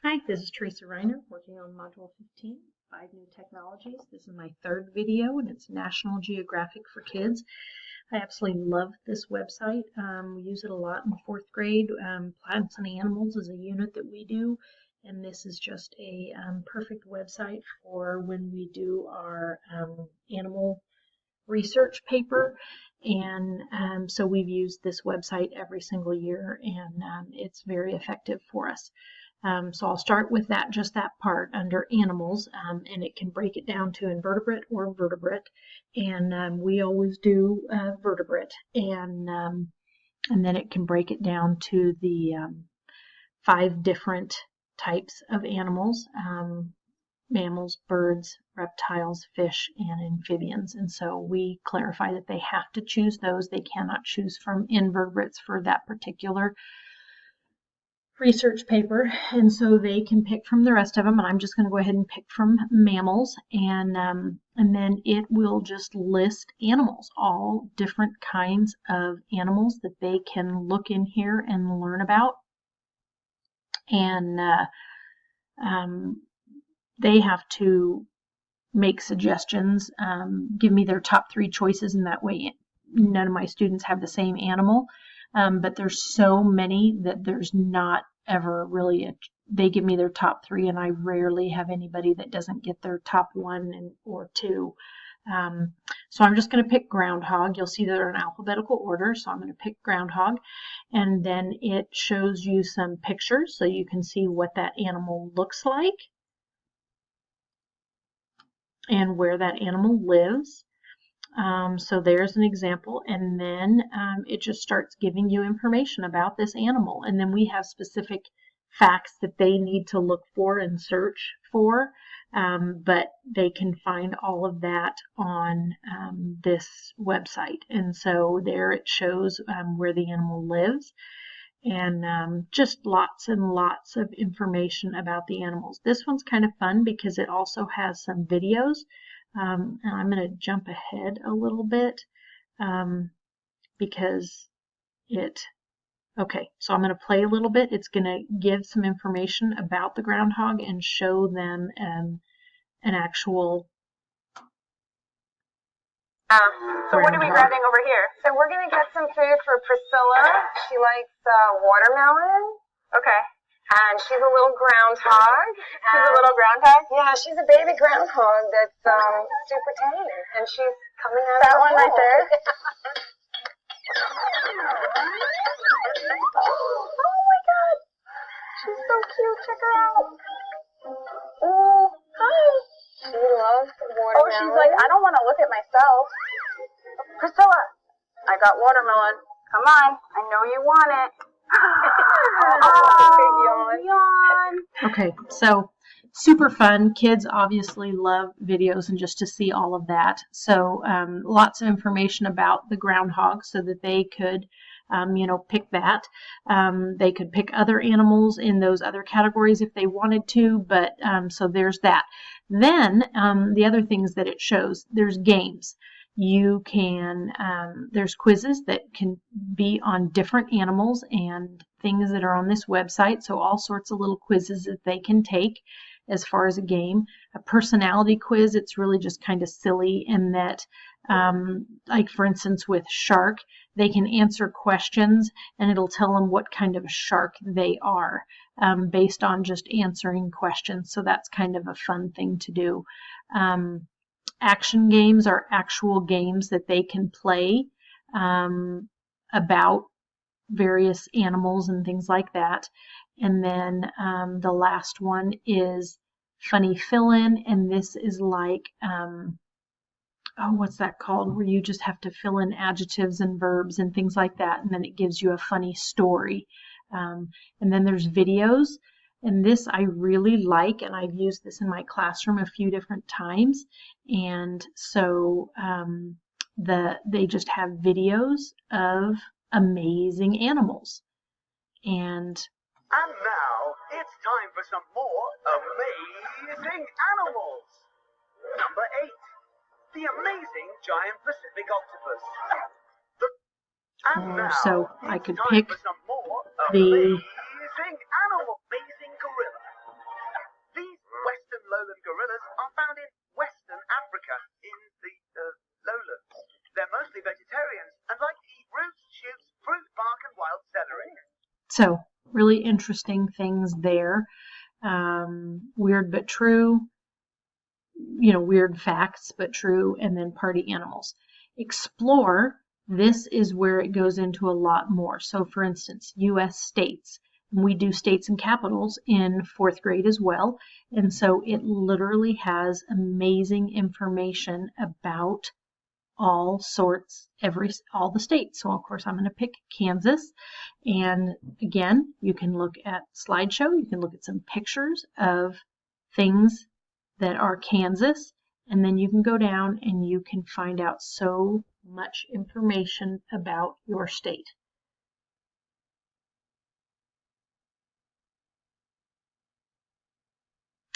Hi, this is Teresa Reiner working on Module 15, 5 New Technologies. This is my third video and it's National Geographic for Kids. I absolutely love this website. We use it a lot in 4th grade. Plants and Animals is a unit that we do, and this is just a perfect website for when we do our animal research paper. And so we've used this website every single year, and it's very effective for us. So I'll start with that, just that part under animals, and it can break it down to invertebrate or vertebrate, and we always do vertebrate, and then it can break it down to the 5 different types of animals, mammals, birds, reptiles, fish, and amphibians. And so we clarify that they have to choose those. They cannot choose from invertebrates for that particular research paper, and so they can pick from the rest of them, and I'm just going to go ahead and pick from mammals, and then it will just list animals, all different kinds of animals that they can look in here and learn about, and they have to make suggestions, give me their top 3 choices, and that way none of my students have the same animal. But there's so many that there's not ever really they give me their top 3, and I rarely have anybody that doesn't get their top 1 or 2. So I'm just going to pick groundhog. You'll see they're in alphabetical order, so I'm going to pick groundhog, and then it shows you some pictures so you can see what that animal looks like and where that animal lives. So there's an example, and then it just starts giving you information about this animal, and then we have specific facts that they need to look for and search for, but they can find all of that on this website, and so there it shows where the animal lives, and just lots and lots of information about the animals. This one's kind of fun because it also has some videos. And I'm going to jump ahead a little bit because okay, so I'm going to play a little bit. It's going to give some information about the groundhog and show them an actual So what are we grabbing over here? So we're going to get some food for Priscilla. She likes watermelon. Okay. And she's a little groundhog. She's a little groundhog? Yeah, she's a baby groundhog that's super tame. And she's coming out that one right there. Oh my god. She's so cute. Check her out. Oh, hi. She loves watermelon. Oh, she's like, I don't want to look at myself. Priscilla, I got watermelon. Come on. I know you want it. yawn. Okay, so super fun. Kids obviously love videos and just to see all of that. So lots of information about the groundhog so that they could pick that. They could pick other animals in those other categories if they wanted to, but so there's that. Then the other things that it shows, there's games. You can, there's quizzes that can be on different animals and things that are on this website, so all sorts of little quizzes that they can take as far as a game. A personality quiz, it's really just kind of silly in that, like for instance with shark, they can answer questions and it'll tell them what kind of a shark they are based on just answering questions, so that's kind of a fun thing to do. Action games are actual games that they can play about various animals and things like that. And then the last one is funny fill-in, and this is like, what's that called? Where you just have to fill in adjectives and verbs and things like that, and then it gives you a funny story. And then there's videos. And this I really like, and I've used this in my classroom a few different times. And so they just have videos of amazing animals. And now it's time for some more amazing animals. Number 8, the amazing giant Pacific octopus. So I could pick the amazing gorilla. lowland gorillas are found in Western Africa, in the lowlands. They're mostly vegetarians and like to eat roots, shoots, fruit, bark, and wild celery. So, really interesting things there. Weird but true. Weird facts but true, and then party animals. Explore, this is where it goes into a lot more. So for instance, U.S. states. We do states and capitals in 4th grade as well. And so it literally has amazing information about all the states. So of course I'm going to pick Kansas. And again, you can look at slideshow. You can look at some pictures of things that are Kansas, and then you can go down and you can find out so much information about your state.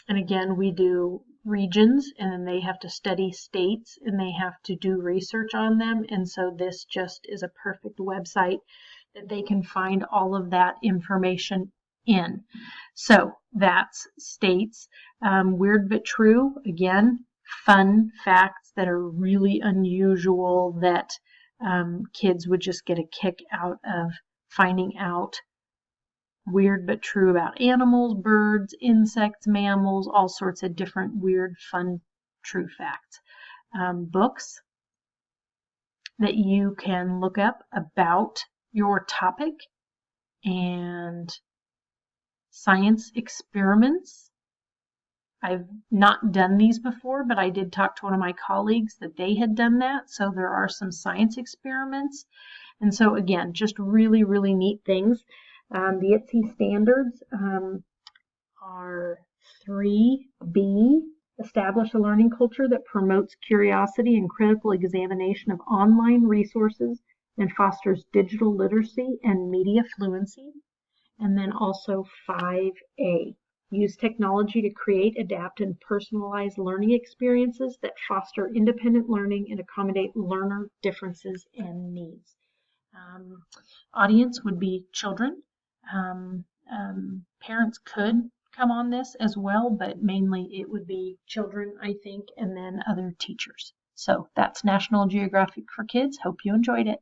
And again, we do regions, and then they have to study states, and they have to do research on them, and so this just is a perfect website that they can find all of that information in. So that's states. Weird but true, again, fun facts that are really unusual that kids would just get a kick out of finding out. Weird but true about animals, birds, insects, mammals, all sorts of different weird, fun, true facts. Books that you can look up about your topic, and science experiments. I've not done these before, but I did talk to one of my colleagues that they had done that. So there are some science experiments. And so again, just really, really neat things. The ITSE standards are 3B, establish a learning culture that promotes curiosity and critical examination of online resources and fosters digital literacy and media fluency. And then also 5A, use technology to create, adapt, and personalize learning experiences that foster independent learning and accommodate learner differences and needs. Audience would be children. Parents could come on this as well, but mainly it would be children, I think, and then other teachers. So that's National Geographic for Kids. Hope you enjoyed it.